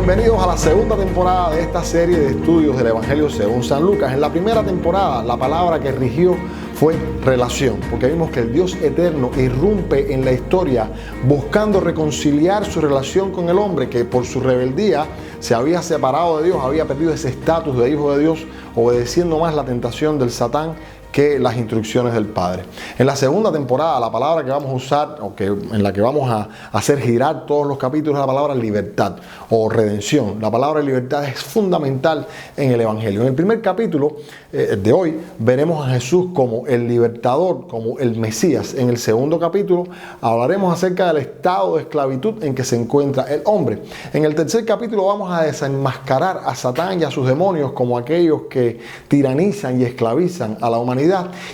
bienvenidos a la segunda temporada de esta serie de estudios del Evangelio según San Lucas. En la primera temporada, la palabra que rigió fue relación, porque vimos que el Dios eterno irrumpe en la historia buscando reconciliar su relación con el hombre que por su rebeldía se había separado de Dios, había perdido ese estatus de hijo de Dios, obedeciendo más la tentación del Satán que las instrucciones del Padre. En la segunda temporada, la palabra que vamos a usar, en la que vamos a hacer girar todos los capítulos, es la palabra libertad o redención. La palabra libertad es fundamental en el Evangelio. En el primer capítulo de hoy veremos a Jesús como el libertador, como el Mesías. En el segundo capítulo hablaremos acerca del estado de esclavitud en que se encuentra el hombre. En el tercer capítulo vamos a desenmascarar a Satán y a sus demonios como aquellos que tiranizan y esclavizan a la humanidad.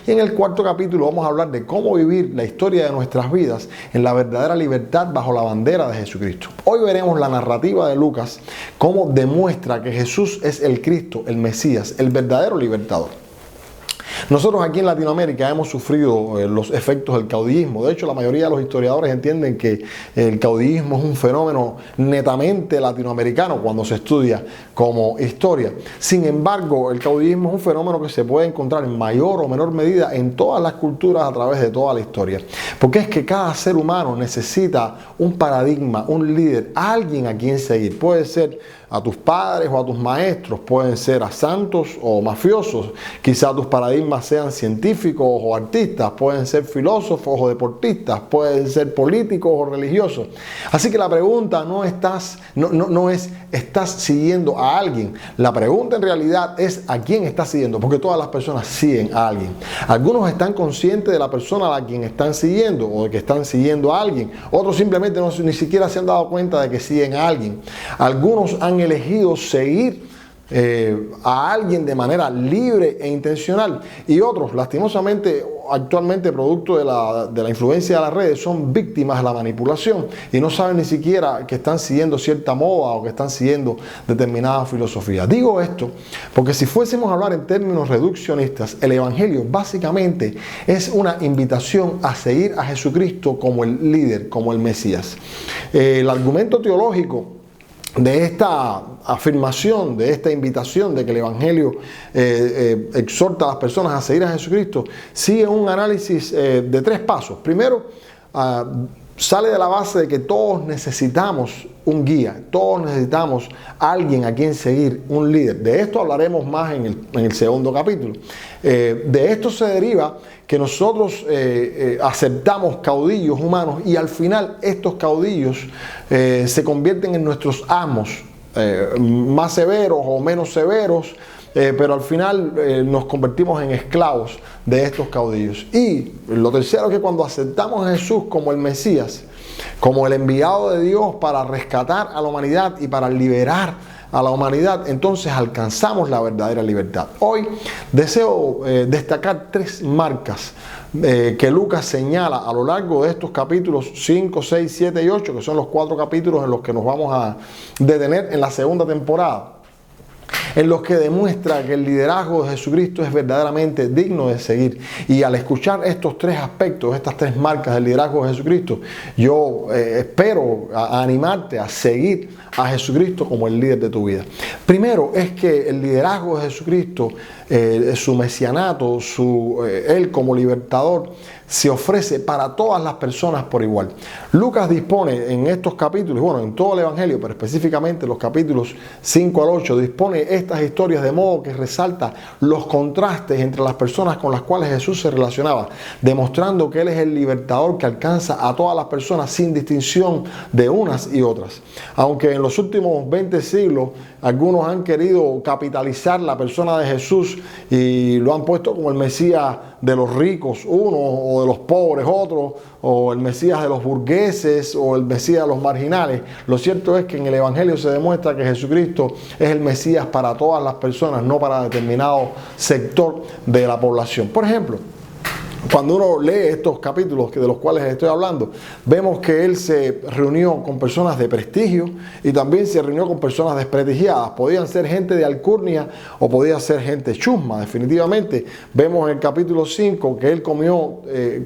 Y en el cuarto capítulo vamos a hablar de cómo vivir la historia de nuestras vidas en la verdadera libertad bajo la bandera de Jesucristo. Hoy veremos la narrativa de Lucas, cómo demuestra que Jesús es el Cristo, el Mesías, el verdadero libertador. Nosotros aquí en Latinoamérica hemos sufrido los efectos del caudillismo. De hecho, la mayoría de los historiadores entienden que el caudillismo es un fenómeno netamente latinoamericano cuando se estudia como historia. Sin embargo, el caudillismo es un fenómeno que se puede encontrar en mayor o menor medida en todas las culturas a través de toda la historia. Porque es que cada ser humano necesita un paradigma, un líder, alguien a quien seguir. Puede ser a tus padres o a tus maestros, pueden ser a santos o mafiosos, quizás tus paradigmas sean científicos o artistas, pueden ser filósofos o deportistas, pueden ser políticos o religiosos. Así que la pregunta no es ¿estás siguiendo a alguien? La pregunta en realidad es ¿a quién estás siguiendo? Porque todas las personas siguen a alguien. Algunos están conscientes de la persona a la quien están siguiendo o de que están siguiendo a alguien. Otros simplemente ni siquiera se han dado cuenta de que siguen a alguien. Algunos han elegido seguir a alguien de manera libre e intencional, y otros, lastimosamente, actualmente producto de la influencia de las redes, son víctimas de la manipulación y no saben ni siquiera que están siguiendo cierta moda o que están siguiendo determinada filosofía. Digo esto porque si fuésemos a hablar en términos reduccionistas, el Evangelio básicamente es una invitación a seguir a Jesucristo como el líder, como el Mesías. El argumento teológico de esta afirmación, de esta invitación de que el Evangelio exhorta a las personas a seguir a Jesucristo, sigue un análisis de 3 pasos. Primero, sale de la base de que todos necesitamos un guía, todos necesitamos alguien a quien seguir, un líder. De esto hablaremos más en el segundo capítulo. De esto se deriva que nosotros aceptamos caudillos humanos y al final estos caudillos se convierten en nuestros amos, más severos o menos severos, pero al final nos convertimos en esclavos de estos caudillos. Y lo tercero es que cuando aceptamos a Jesús como el Mesías, como el enviado de Dios para rescatar a la humanidad y para liberar a la humanidad, entonces alcanzamos la verdadera libertad. Hoy deseo destacar 3 marcas que Lucas señala a lo largo de estos capítulos 5, 6, 7 y 8, que son los 4 capítulos en los que nos vamos a detener en la segunda temporada, en los que demuestra que el liderazgo de Jesucristo es verdaderamente digno de seguir. Y al escuchar estos 3 aspectos, estas 3 marcas del liderazgo de Jesucristo, yo espero animarte a seguir a Jesucristo como el líder de tu vida. Primero es que el liderazgo de Jesucristo, su mesianato, Él como libertador, se ofrece para todas las personas por igual. Lucas dispone en estos capítulos, bueno, en todo el Evangelio, pero específicamente los capítulos 5 al 8, dispone estas historias de modo que resalta los contrastes entre las personas con las cuales Jesús se relacionaba, demostrando que Él es el libertador que alcanza a todas las personas sin distinción de unas y otras. Aunque en los últimos 20 siglos algunos han querido capitalizar la persona de Jesús y lo han puesto como el Mesías de los ricos unos, o de los pobres otros, o el Mesías de los burgueses, o el Mesías de los marginales. Lo cierto es que en el Evangelio se demuestra que Jesucristo es el Mesías para todas las personas, no para determinado sector de la población. Por ejemplo, cuando uno lee estos capítulos de los cuales estoy hablando, vemos que Él se reunió con personas de prestigio y también se reunió con personas desprestigiadas. Podían ser gente de alcurnia o podía ser gente chusma. Definitivamente vemos en el capítulo 5 que Él comió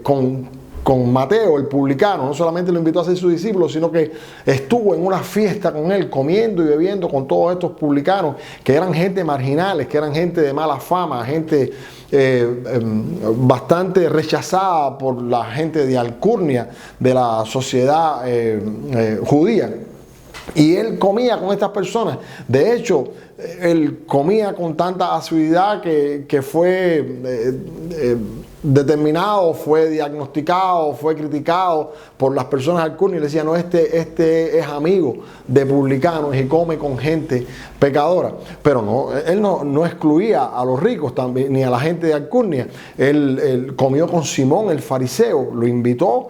con con Mateo, el publicano. No solamente lo invitó a ser su discípulo, sino que estuvo en una fiesta con él, comiendo y bebiendo con todos estos publicanos, que eran gente marginales, que eran gente de mala fama, gente bastante rechazada por la gente de alcurnia de la sociedad judía. Y él comía con estas personas. De hecho, él comía con tanta asiduidad que fue determinado, fue diagnosticado, fue criticado por las personas alcurnias. Y le decían, no, este es amigo de publicanos y come con gente pecadora. Pero no, él no excluía a los ricos también, ni a la gente de alcurnia. Él comió con Simón el fariseo, lo invitó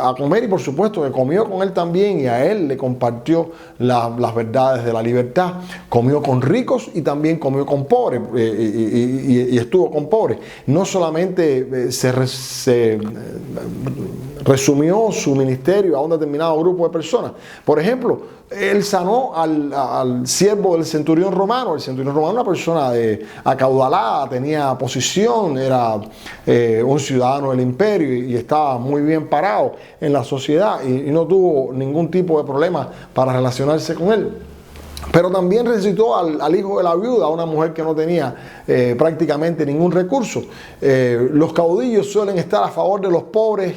a comer, y por supuesto que comió con él también, y a él le compartió las verdades de la libertad. Comió con ricos y también comió con pobres, y estuvo con pobres. No solamente se resumió su ministerio a un determinado grupo de personas. Por ejemplo, él sanó al siervo del centurión romano. El centurión romano era una persona acaudalada, tenía posición, era un ciudadano del imperio y estaba muy bien parado en la sociedad, y no tuvo ningún tipo de problema para relacionarse con él. Pero también resucitó al hijo de la viuda, una mujer que no tenía prácticamente ningún recurso. Los caudillos suelen estar a favor de los pobres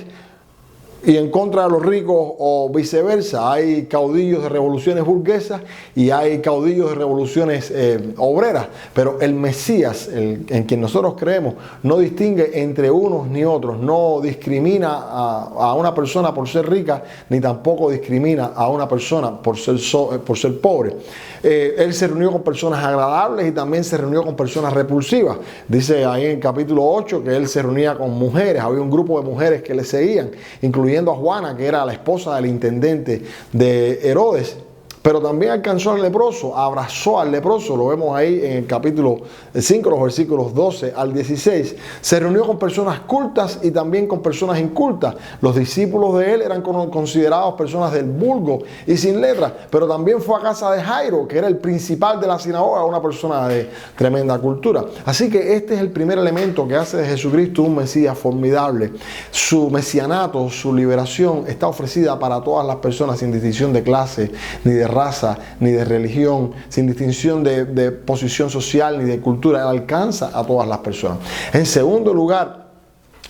y en contra de los ricos, o viceversa. Hay caudillos de revoluciones burguesas y hay caudillos de revoluciones obreras, pero el Mesías, en quien nosotros creemos, no distingue entre unos ni otros, no discrimina a una persona por ser rica, ni tampoco discrimina a una persona por ser pobre. Él se reunió con personas agradables y también se reunió con personas repulsivas. Dice ahí en el capítulo 8 que él se reunía con mujeres. Había un grupo de mujeres que le seguían, incluyendo a Juana, que era la esposa del intendente de Herodes. Pero también alcanzó al leproso, abrazó al leproso, lo vemos ahí en el capítulo 5, los versículos 12 al 16. Se reunió con personas cultas y también con personas incultas. Los discípulos de él eran considerados personas del vulgo y sin letra, pero también fue a casa de Jairo, que era el principal de la sinagoga, una persona de tremenda cultura. Así que este es el primer elemento que hace de Jesucristo un Mesías formidable. Su mesianato, su liberación está ofrecida para todas las personas, sin distinción de clase ni de raza, ni de religión, sin distinción de posición social ni de cultura. Él alcanza a todas las personas. En segundo lugar,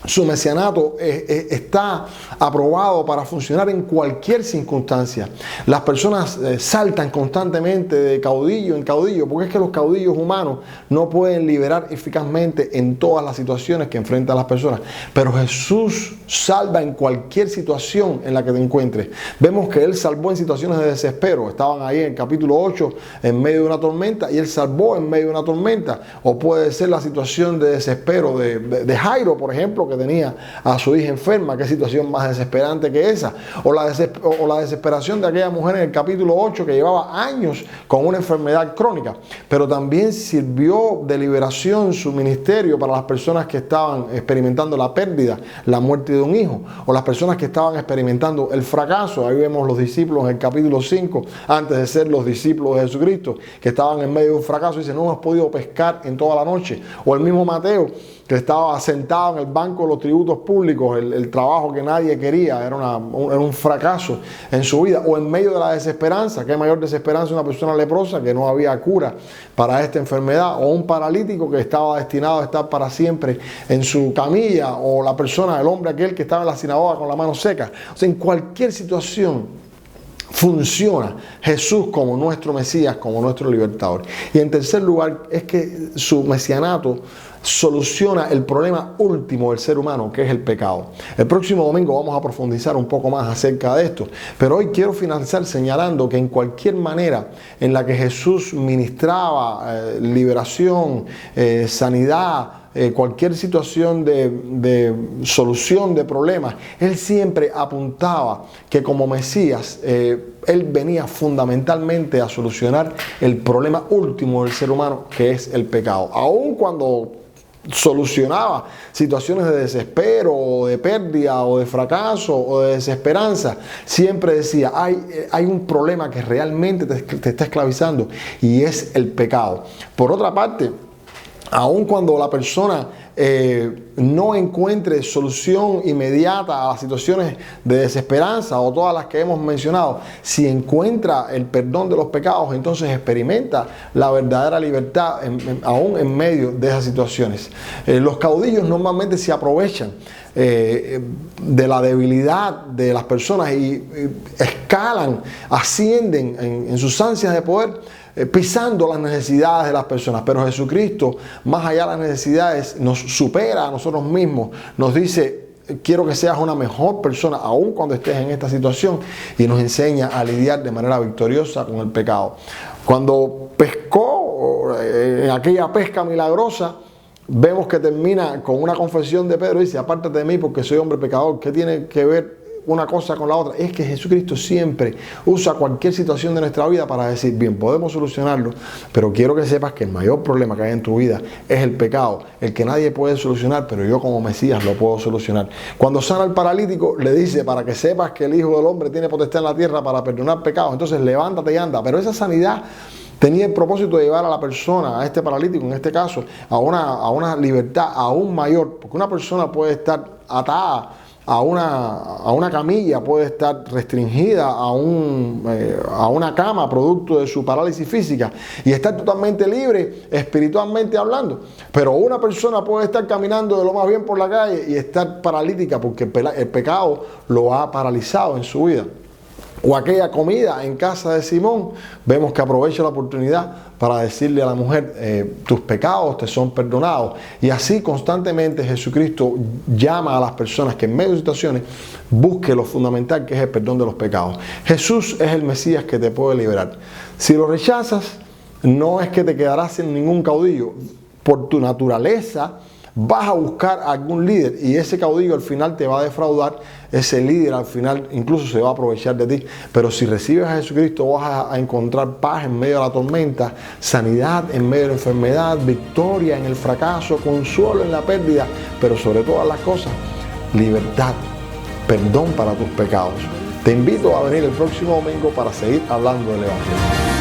su mesianato está aprobado para funcionar en cualquier circunstancia. Las personas saltan constantemente de caudillo en caudillo, porque es que los caudillos humanos no pueden liberar eficazmente en todas las situaciones que enfrentan las personas. Pero Jesús salva en cualquier situación en la que te encuentres. Vemos que Él salvó en situaciones de desespero. Estaban ahí en el capítulo 8 en medio de una tormenta, y Él salvó en medio de una tormenta. O puede ser la situación de desespero de Jairo, por ejemplo, que tenía a su hija enferma. Qué situación más desesperante que esa. O la desesperación de aquella mujer en el capítulo 8 que llevaba años con una enfermedad crónica. Pero también sirvió de liberación su ministerio para las personas que estaban experimentando la pérdida, la muerte de un hijo, o las personas que estaban experimentando el fracaso. Ahí vemos los discípulos en el capítulo 5, antes de ser los discípulos de Jesucristo, que estaban en medio de un fracaso y dicen, no hemos podido pescar en toda la noche. O el mismo Mateo, que estaba sentado en el banco de los tributos públicos, el trabajo que nadie quería, era un fracaso en su vida. O en medio de la desesperanza, ¿qué mayor desesperanza una persona leprosa que no había cura para esta enfermedad? O un paralítico que estaba destinado a estar para siempre en su camilla, o la persona, el hombre aquel que estaba en la sinagoga con la mano seca. O sea, en cualquier situación funciona Jesús como nuestro Mesías, como nuestro libertador. Y en tercer lugar, es que su mesianato soluciona el problema último del ser humano, que es el pecado. El próximo domingo vamos a profundizar un poco más acerca de esto, pero hoy quiero finalizar señalando que en cualquier manera en la que Jesús ministraba liberación, sanidad, cualquier situación de solución de problemas, Él siempre apuntaba que como Mesías, Él venía fundamentalmente a solucionar el problema último del ser humano, que es el pecado. Aun cuando solucionaba situaciones de desespero, o de pérdida, o de fracaso, o de desesperanza, siempre decía, hay un problema que realmente te está esclavizando, y es el pecado. Por otra parte, Aun cuando la persona no encuentre solución inmediata a las situaciones de desesperanza o todas las que hemos mencionado, si encuentra el perdón de los pecados, entonces experimenta la verdadera libertad aún en medio de esas situaciones. Los caudillos normalmente se aprovechan de la debilidad de las personas y escalan, ascienden en sus ansias de poder, pisando las necesidades de las personas. Pero Jesucristo, más allá de las necesidades, nos supera a nosotros mismos, nos dice: quiero que seas una mejor persona aun cuando estés en esta situación, y nos enseña a lidiar de manera victoriosa con el pecado. Cuando pescó en aquella pesca milagrosa, vemos que termina con una confesión de Pedro. Dice: apártate de mí porque soy hombre pecador. ¿Qué tiene que ver una cosa con la otra? Es que Jesucristo siempre usa cualquier situación de nuestra vida para decir: bien, podemos solucionarlo, pero quiero que sepas que el mayor problema que hay en tu vida es el pecado, el que nadie puede solucionar, pero yo como Mesías lo puedo solucionar. Cuando sana al paralítico, le dice: para que sepas que el Hijo del Hombre tiene potestad en la tierra para perdonar pecados, entonces levántate y anda. Pero esa sanidad tenía el propósito de llevar a la persona, a este paralítico en este caso, a una libertad aún mayor, porque una persona puede estar atada a una camilla, puede estar restringida a una cama producto de su parálisis física y estar totalmente libre espiritualmente hablando. Pero una persona puede estar caminando de lo más bien por la calle y estar paralítica porque el pecado lo ha paralizado en su vida. O aquella comida en casa de Simón, vemos que aprovecha la oportunidad para decirle a la mujer: tus pecados te son perdonados. Y así constantemente Jesucristo llama a las personas que en medio de situaciones busque lo fundamental, que es el perdón de los pecados. Jesús es el Mesías que te puede liberar. Si lo rechazas, no es que te quedarás sin ningún caudillo. Por tu naturaleza vas a buscar a algún líder y ese caudillo al final te va a defraudar. Ese líder al final incluso se va a aprovechar de ti. Pero si recibes a Jesucristo, vas a encontrar paz en medio de la tormenta, sanidad en medio de la enfermedad, victoria en el fracaso, consuelo en la pérdida, pero sobre todas las cosas, libertad, perdón para tus pecados. Te invito a venir el próximo domingo para seguir hablando del Evangelio.